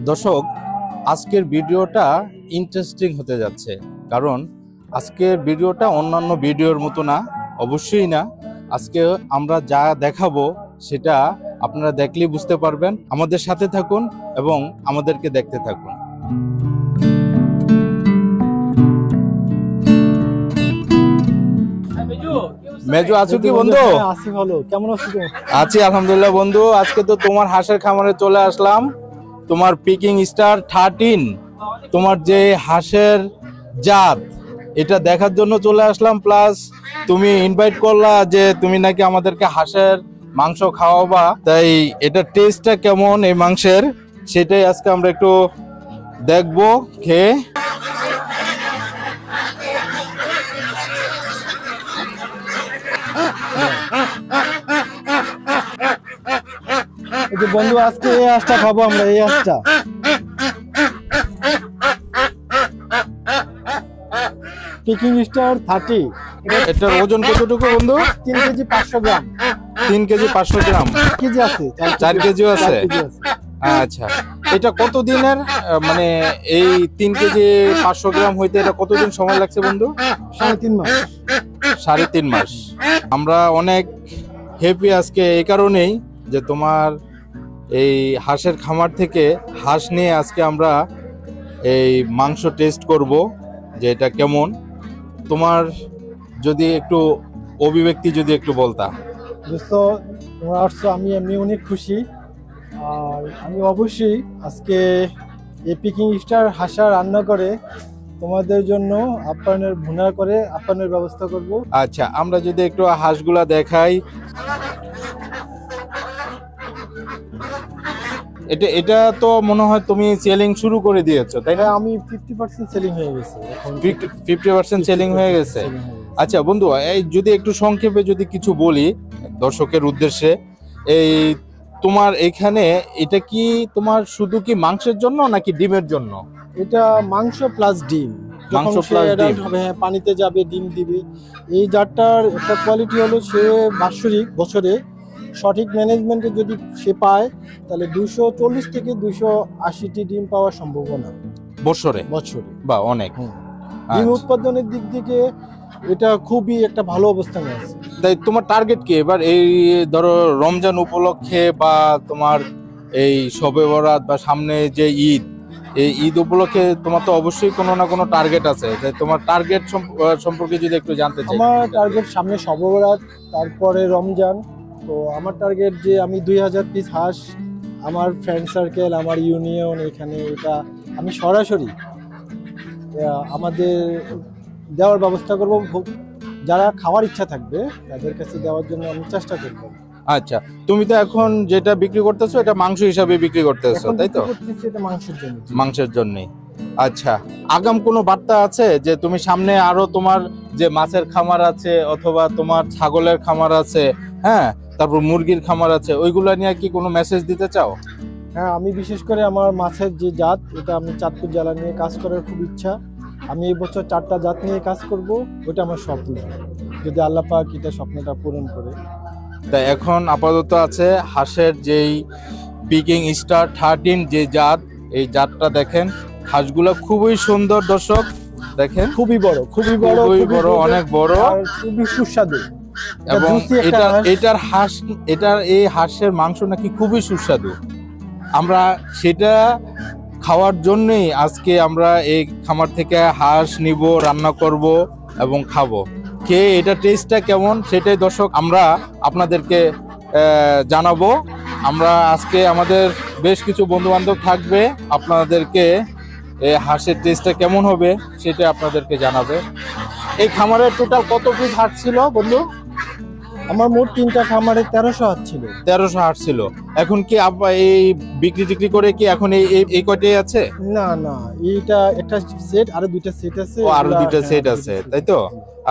দর্শক, আজকের ভিডিওটা ইন্টারেস্টিং হতে যাচ্ছে, কারণ আজকের ভিডিওটা অন্যান্য ভিডিওর মতো না, অবশ্যই না। আজকে আমরা যা দেখাবো সেটা আপনারা দেখলেই বুঝতে পারবেন। আমাদের সাথে থাকুন এবং আমাদেরকে দেখতে থাকুন। মেজো, আছো কি বন্ধু? আছি ভালো, কেমন আছো তুমি? আছি আলহামদুলিল্লাহ বন্ধু। আজকে তো তোমার হাঁসের খামারে চলে আসলাম, তোমার পিকিং স্টার 13, তোমার যে হাঁসের জাত এটা দেখার জন্য চলে আসলাম। প্লাস তুমি ইনভাইট করলা যে তুমি নাকি আমাদেরকে হাঁসের মাংস খাওয়াবা, তাই এটা টেস্টটা কেমন এই মাংসের সেটাই আজকে আমরা একটু দেখবো খেয়ে। এই যে বন্ধু, আজকে এই হাঁসটা খাবো আমরা, এই হাঁসটা পিকিং স্টার 30। এটার ওজন কতটুকু বন্ধু? 3 কেজি 500 গ্রাম। 3 কেজি 500 গ্রাম। কেজি আছে, 4 কেজিও আছে। আচ্ছা, এটা কতদিনের, মানে এই 3 কেজি 500 গ্রাম হইতে এটা কতদিন সময় লাগছে বন্ধু? 3.5 মাস। 3.5 মাস। আমরা অনেক হ্যাপি আজকে এই কারণেই যে তোমার এই হাঁসের খামার থেকে হাঁস নিয়ে আজকে আমরা এই মাংস টেস্ট করব যে এটা কেমন। তোমার যদি একটু অভিব্যক্তি যদি একটু বলতা। দোস্ত, তোমরা আসছো, আমি এমনি অনেক খুশি। আর আমি অবশ্যই আজকে এই পিকিং স্টার হাঁসা রান্না করে তোমাদের জন্য আপ্যায়নের ভুনা করে আপ্যায়নের ব্যবস্থা করব। আচ্ছা, আমরা যদি একটু হাঁসগুলা দেখাই। এটা তো মনে হয় তুমি সেলিং শুরু করে দিয়েছো, তাই না? আমি 50% সেলিং হয়ে গেছে, এখন 50% সেলিং হয়ে গেছে। আচ্ছা বন্ধু, এই যদি একটু সংক্ষেপে যদি কিছু বলি দর্শকের উদ্দেশ্যে, এই তোমার এখানে এটা কি তোমার শুধু কি মাংসের জন্য নাকি ডিমের জন্য? এটা মাংস প্লাস ডিম। মাংস যখন সে plus অ্যাডাল্ট ডিম। হবে, হ্যাঁ, পানিতে যাবে, ডিম দিবে। এই জাতটার একটা কোয়ালিটি হলো, সে বাৎসরিক বছরে সঠিক ম্যানেজমেন্টে যদি সে পায়, তাহলে 240 থেকে 280টি ডিম পাওয়ার সম্ভাবনা বছরে? বছরে বা অনেক। ডিম আচ্ছা। উৎপাদনের দিক থেকে এটা খুবই একটা ভালো অবস্থানে আছে। তাই তোমার টার্গেট কি এবার, এই ধরো রমজান উপলক্ষে বা তোমার এই শবে বরাত বা সামনে যে ঈদ, এই ঈদ উপলক্ষে তোমার তো অবশ্যই কোনো না কোনো টার্গেট আছে, তাই তোমার টার্গেট সম্পর্কে যদি একটু জানতে চাই। আমার টার্গেট সামনে শবে বরাত, তারপরে রমজান। তো আমার টার্গেট যে আমি 2000 পিস হাঁস আমার ফ্রেন্ড সার্কেল, আমার ইউনিয়ন, এখানে এটা আমি সরাসরি আমাদের দেওয়ার ব্যবস্থা করব। যারা খাওয়ার ইচ্ছা থাকবে তাদের কাছে দেওয়ার জন্য আমি চেষ্টা করব। আচ্ছা, তুমি তো এখন যেটা বিক্রি করতেছো এটা মাংস হিসাবে বিক্রি করতেছো, তাই তো? এটা মাংসের জন্য। মাংসের জন্যই। আচ্ছা, আগাম কোনো বার্তা আছে যে তুমি সামনে আরো তোমার যে মাছের খামার আছে অথবা তোমার ছাগলের খামার আছে, হ্যাঁ, তারপর মুরগির খামার আছে, ওইগুলা নিয়ে কি কোনো মেসেজ দিতে চাও? হ্যাঁ, আমি বিশেষ করে আমার মাছের যে জাত, এটা আমি চাঁদপুর জেলা নিয়ে কাজ করার খুব ইচ্ছা। আমি এই বছর 4টা জাত নিয়ে কাজ করব, ওটা আমার স্বপ্ন, যদি আল্লাহ পাক এটা স্বপ্নটা পূরণ করে। তাই এখন আপাতত আছে হাঁসের যেই পিকিং স্টার 13 যে জাত, এই জাতটা দেখেন, হাঁসগুলো খুবই সুন্দর দর্শক, দেখেন খুবই বড়, খুবই বড়, অনেক বড় আর খুবই সুস্বাদু। এবং এটার এই হাঁসের মাংস নাকি খুবই সুস্বাদু। আমরা সেটা খাওয়ার জন্যই আজকে আমরা এই খামার থেকে হাঁস নিব, রান্না করব এবং খাবো। খেয়ে এটা টেস্টটা কেমন সেটাই দর্শক আমরা আপনাদেরকে জানাবো। আমরা আজকে আমাদের বেশ কিছু বন্ধু বান্ধব থাকবে, আপনাদেরকে হাঁসের টেস্টটা কেমন হবে সেটা আপনাদেরকে জানাবে। এই খামারের টোটাল কত পিস হাঁস ছিল বন্ধু? আমার মোট 3টা খামারে 1300 হাঁস ছিল। 1300 হাঁস ছিল। এখন কি এই বিক্রি টিক্রি করে কি এখন এই কয়টাই আছে? না না, এইটা একটা সেট, আরো 2টা সেট আছে। ও, আরো 2টা সেট আছে, তাই তো?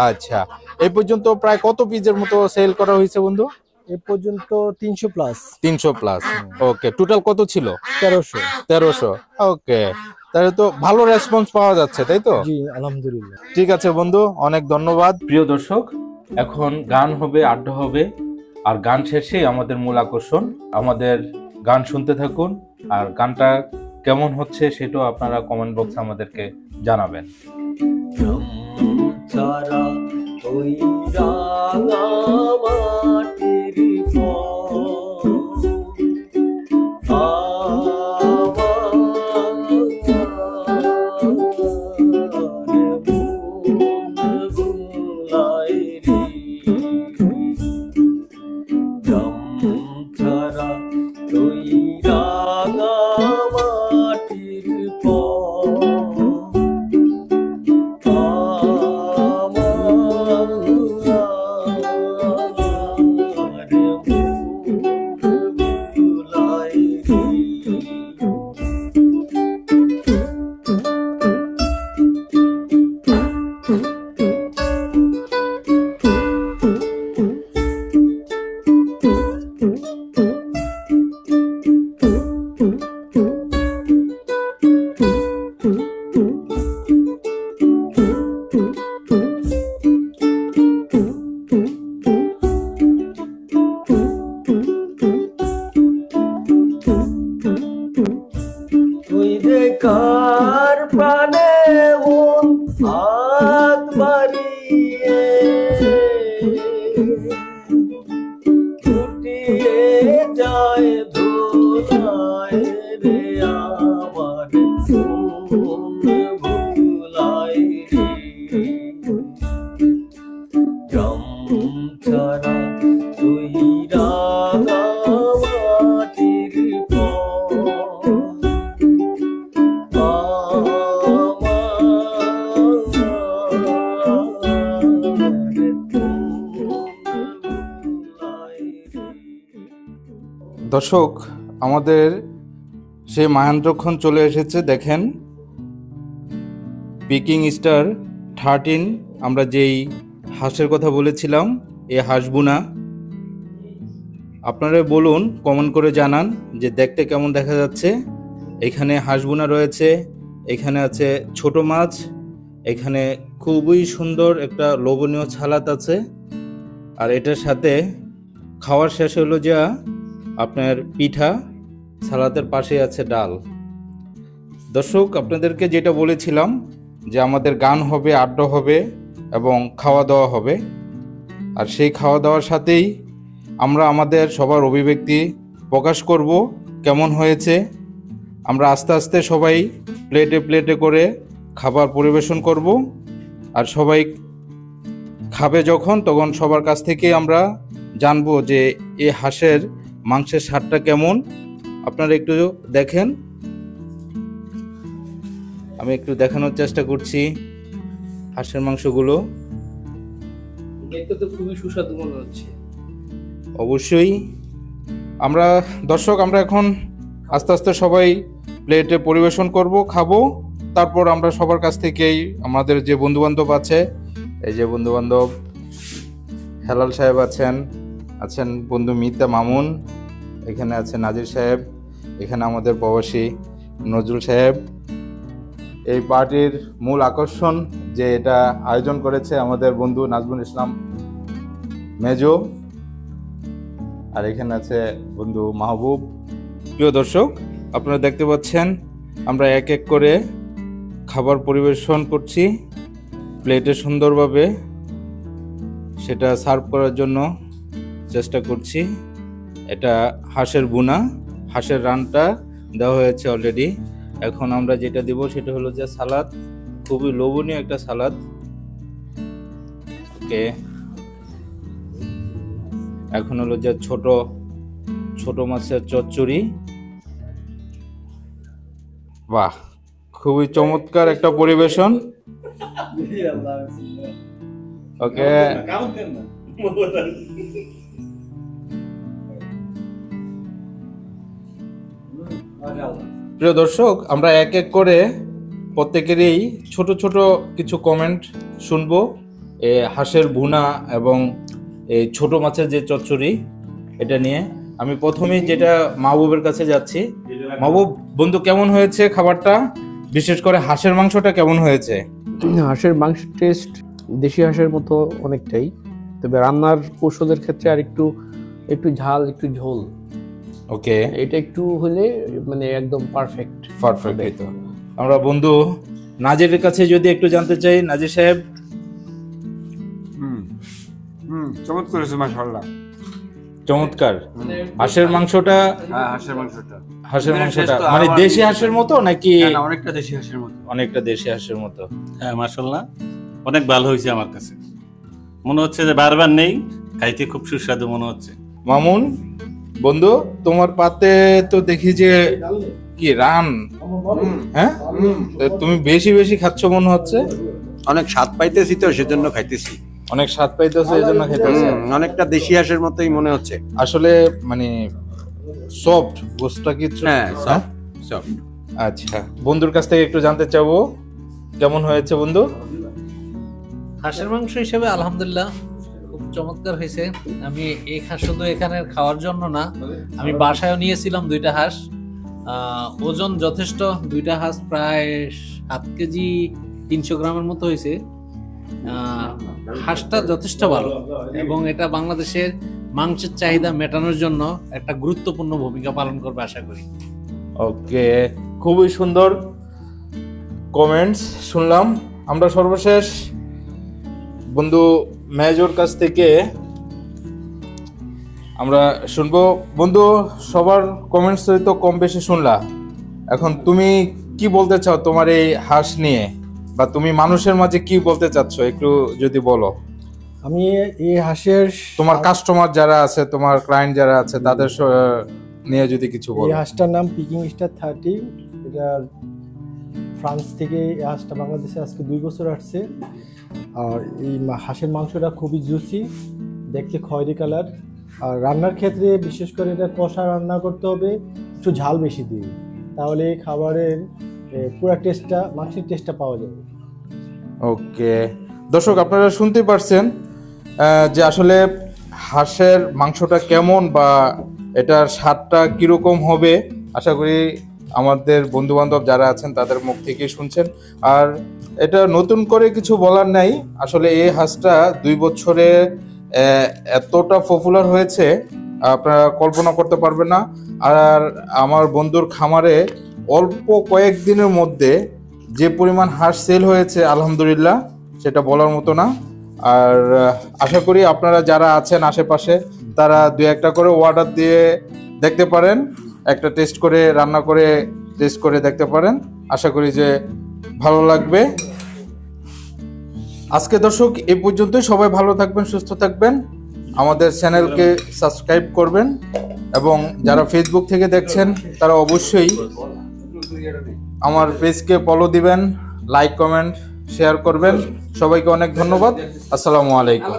আচ্ছা, এই পর্যন্ত প্রায় কত পিসের মতো সেল করা হয়েছে বন্ধু? এ পর্যন্ত 300 প্লাস। 300 প্লাস। ওকে, টোটাল কত ছিল? 1300। 1300। ওকে, তাহলে তো ভালো রেসপন্স পাওয়া যাচ্ছে, তাই তো? জি আলহামদুলিল্লাহ। ঠিক আছে বন্ধু, অনেক ধন্যবাদ। প্রিয় দর্শক, এখন গান হবে, আড্ডা হবে, আর গান শেষে আমাদের মূল আকর্ষণ। আমাদের গান শুনতে থাকুন, আর গানটা কেমন হচ্ছে সেটাও আপনারা কমেন্ট বক্সে আমাদেরকে জানাবেন। ছাড়া ওই রাঙা মাটির ছাড়া ওই রাঙা মাটির কার প্রাণে মন হাত বাড়িয়ে ছুটিয়ে যায় ধুলায় রে আমার ভুলায় রে ছাড়া তুই রাঙা মাটির দর্শক, আমাদের সেই মাহেন্দ্রক্ষণ চলে এসেছে। দেখেন, পিকিং স্টার 13 আমরা যেই হাঁসের কথা বলেছিলাম, এই হাঁসগুনা আপনারা বলুন, কমেন্ট করে জানান যে দেখতে কেমন দেখা যাচ্ছে। এখানে হাঁসগুনা রয়েছে, এখানে আছে ছোট মাছ, এখানে খুবই সুন্দর একটা লোভনীয় সালাদ আছে, আর এটার সাথে খাওয়ার শেষ হলো যা আপনার পিঠা, সালাদের পাশে আছে ডাল। দর্শক, আপনাদেরকে যেটা বলেছিলাম যে আমাদের গান হবে, আড্ডা হবে এবং খাওয়া দাওয়া হবে, আর সেই খাওয়া দাওয়ার সাথেই আমরা আমাদের সবার অভিব্যক্তি প্রকাশ করব কেমন হয়েছে। আমরা আস্তে আস্তে সবাই প্লেটে প্লেটে করে খাবার পরিবেশন করব, আর সবাই খাবে যখন, তখন সবার কাছ থেকে আমরা জানবো যে এই হাঁসের মাংসের স্বাদটা কেমন। আপনারা একটু দেখেন, আমি একটু দেখানোর চেষ্টা করছি হাঁসের মাংসগুলো। দেখতে তো খুবই সুস্বাদু মনে হচ্ছে। অবশ্যই আমরা দর্শক, আমরা এখন আস্তে আস্তে সবাই প্লেটে পরিবেশন করব, খাবো। তারপর আমরা সবার কাছ থেকেই আমাদের যে বন্ধুবান্ধব আছে, এই যে বন্ধুবান্ধব হেলাল সাহেব আছেন বন্ধু মিতা মামুন, এখানে আছে নাজির সাহেব, এখানে আমাদের প্রবাসী নজরুল সাহেব। এই পার্টির মূল আকর্ষণ যে এটা আয়োজন করেছে আমাদের বন্ধু নাজমুল ইসলাম মেজো, আর এখানে আছে বন্ধু মাহবুব। প্রিয় দর্শক, আপনারা দেখতে পাচ্ছেন আমরা এক এক করে খাবার পরিবেশন করছি প্লেটে, সুন্দরভাবে সেটা সার্ভ করার জন্য চেষ্টা করছি। এটা হাঁসের বুনা, হাঁসের রানটা দেওয়া হয়েছে অলরেডি। এখন আমরা যেটা দিব সেটা হলো যে সালাদ, খুবই লোভনীয় একটা সালাদ। ওকে, এখন হলো যে ছোট ছোট মাছের চচ্চড়ি। বাহ, খুবই চমৎকার একটা পরিবেশন। ওকে, প্রিয় দর্শক, আমরা এক এক করে প্রত্যেকেরই ছোট ছোট কিছু কমেন্ট শুনবো এই হাঁসের ভুনা এবং এই ছোট মাছের যে চচ্চড়ি, এটা নিয়ে। আমি প্রথমেই যেটা মাহবুবের কাছে যাচ্ছি। মাহবুব বন্ধু, কেমন হয়েছে খাবারটা? বিশেষ করে হাঁসের মাংসটা কেমন হয়েছে? হাঁসের মাংসের টেস্ট দেশি হাঁসের মতো অনেকটাই, তবে রান্নার কৌশলের ক্ষেত্রে আর একটু ঝাল, একটু ঝোল ওকে, এটা একটু হলে মানে একদম পারফেক্ট। পারফেক্ট। এই তো আমরা বন্ধু নাজিরের কাছে যদি একটু জানতে চাই, নাজির সাহেব। চমৎকার হয়েছে মাশাআল্লাহ। চমৎকার। হাঁসের মাংসটা, হ্যাঁ হাঁসের মাংসটা মানে দেশি হাঁসের মতো নাকি? না, অনেকটা দেশি হাঁসের মতো। অনেকটা দেশি হাঁসের মতো। হ্যাঁ মাশাআল্লাহ, অনেক ভালো হয়েছে। আমার কাছে মনে হচ্ছে যে বারবার নেই, খাইতে খুব সুস্বাদু মনে হচ্ছে। মামুন বন্ধু, তোমার পাতে তো দেখি যে কি রান, হ্যাঁ তো তুমি বেশি বেশি খাচ্ছ মনে হচ্ছে। অনেক স্বাদ পাইতেছি তো সেজন্য খাইতেছি। অনেক স্বাদ পাইতেছো এই জন্য খাইতেছো। অনেকটা দেশি হাঁসের মতোই মনে হচ্ছে। আসলে মানে সফট গোশতটা কি? হ্যাঁ সব। আচ্ছা, বন্ধুর কাছ থেকে একটু জানতে চাবো কেমন হয়েছে বন্ধু? হাঁসের মাংস হিসেবে আলহামদুলিল্লাহ খুব চমৎকার হয়েছে। আমি এই হাঁস শুধু এখানে খাওয়ার জন্য না, আমি বাসায়ও নিয়েছিলাম 2টা হাঁস। ওজন যথেষ্ট, 2টা হাঁস প্রায় 7 কেজি 300 গ্রামের মতো হয়েছে। হাঁসটা যথেষ্ট ভালো এবং এটা বাংলাদেশের মাংসের চাহিদা মেটানোর জন্য একটা গুরুত্বপূর্ণ ভূমিকা পালন করবে আশা করি। ওকে, খুবই সুন্দর কমেন্টস শুনলাম। আমরা সর্বশেষ বন্ধু মেজর কাছ থেকে আমরা শুনবো। বন্ধু, সবার কমেন্টস তো কম বেশি শুনলা, এখন তুমি কি বলতে চাও তোমার এই হাঁস নিয়ে, বা তুমি মানুষের মাঝে কি বলতে চাচ্ছ একটু যদি বলো। আমি এই হাঁসের, তোমার কাস্টমার যারা আছে, তোমার ক্লায়েন্ট যারা আছে, তাদের নিয়ে যদি কিছু বলো। এই হাঁসটার নাম পিকিং স্টার 30। এটা ফ্রান্স থেকে এই হাঁসটা বাংলাদেশে আজকে 2 বছর আসছে। আর এই হাঁসের মাংসটা খুবই জুসি, দেখতে খয়েরি কালার। আর রান্নার ক্ষেত্রে বিশেষ করে এটা কষা রান্না করতে হবে, একটু ঝাল বেশি দিয়ে, তাহলে খাবারের পুরো টেস্টটা, মাংসের টেস্টটা পাওয়া যাবে। ওকে দর্শক, আপনারা শুনতে পারছেন যে আসলে হাঁসের মাংসটা কেমন বা এটার স্বাদটা কিরকম হবে। আশা করি আমাদের বন্ধু বান্ধব যারা আছেন তাদের মুখ থেকে শুনছেন। আর এটা নতুন করে কিছু বলার নাই, আসলে এই হাঁসটা 2 বছরে এতটা পপুলার হয়েছে আপনারা কল্পনা করতে পারবেন না। আর আমার বন্ধুর খামারে অল্প কয়েকদিনের মধ্যে যে পরিমাণ হাঁস সেল হয়েছে আলহামদুলিল্লাহ, সেটা বলার মতো না। আর আশা করি আপনারা যারা আছেন আশেপাশে তারা 2-1টা করে অর্ডার দিয়ে দেখতে পারেন, একটা টেস্ট করে রান্না করে টেস্ট করে দেখতে পারেন। আশা করি যে ভালো লাগবে। আজকে দর্শক এই পর্যন্তই। সবাই ভালো থাকবেন, সুস্থ থাকবেন, আমাদের চ্যানেলকে সাবস্ক্রাইব করবেন, এবং যারা ফেসবুক থেকে দেখছেন তারা অবশ্যই আমার পেজকে ফলো দিবেন, লাইক কমেন্ট শেয়ার করবেন। সবাইকে অনেক ধন্যবাদ। আসসালামু আলাইকুম।